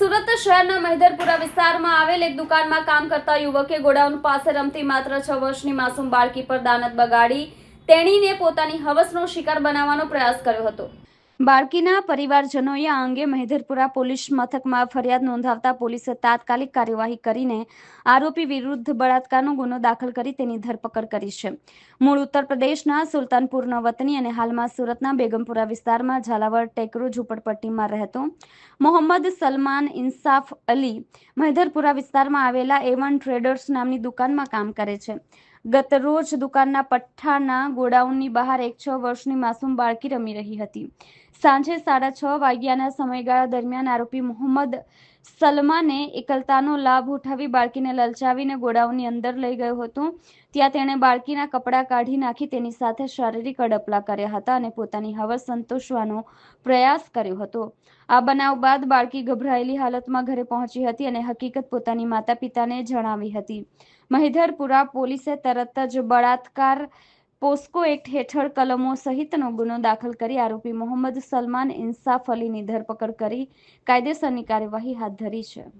સુરત શહેરના મહેદરપુરા વિસ્તારમાં આવેલ એક દુકાનમાં કામ કરતા યુવકે ગોડાઉન પાસે રમતી માત્ર 6 વર્ષની માસૂમ બાળકી પર દાનત બગાડી તેણીને પોતાની હવસનો શિકાર બનાવવાનો પ્રયાસ કર્યો હતો। બાળકીના પરિવારજનોએ આ અંગે મહેદરપુરા પોલીસ મથકમાં ફરિયાદ નોંધાવતા પોલીસે તાત્કાલિક કાર્યવાહી કરીને આરોપી વિરુદ્ધ બળાત્કારનો ગુનો દાખલ કરી તેની ધરપકડ કરી છે। મૂળ ઉત્તર પ્રદેશના સુલતાનપુરનો વતની અને હાલમાં સુરતના બેગમપુરા વિસ્તારમાં ઝાલાવાડ ટેકરો ઝૂંપડપટ્ટીમાં રહેતો મોહમ્મદ સલમાન ઇન્સાફ અલી મહેદરપુરા વિસ્તારમાં આવેલા A1 ટ્રેડર્સ નામની દુકાનમાં કામ કરે છે। ગત રોજ દુકાનના પઠ્ઠાના ગોડાઉનની બહાર એક 6 વર્ષની માસૂમ બાળકી રમી રહી હતી। સાંજે 6:30 વાગ્યાના સમયગાળા દરમિયાન આરોપી મોહમ્મદ સલમાને એકલતાનો લાભ ઉઠાવી બાળકીને લલચાવીને ગોડાઉનની અંદર લઈ ગયો હતો। ત્યાં તેણે બાળકીના કપડાં કાઢી નાખી તેની સાથે શારીરિક અડપલા કર્યા હતા અને પોતાની હવસ સંતોષવાનો પ્રયાસ કર્યો હતો। આ બનાવ બાદ બાળકી ગભરાયેલી હાલતમાં ઘરે પહોંચી હતી અને હકીકત પોતાની માતા-પિતાને જણાવી હતી। મહેદરપુરા પોલીસે તરત જ બળાત્કાર પોસ્કો એક્ટ હેઠળ કલમો સહિતનો ગુનો દાખલ કરી આરોપી મોહમ્મદ સલમાન ઇન્સાફ અલીની ધરપકડ કરી કાયદેસરની કાર્યવાહી હાથ ધરી છે।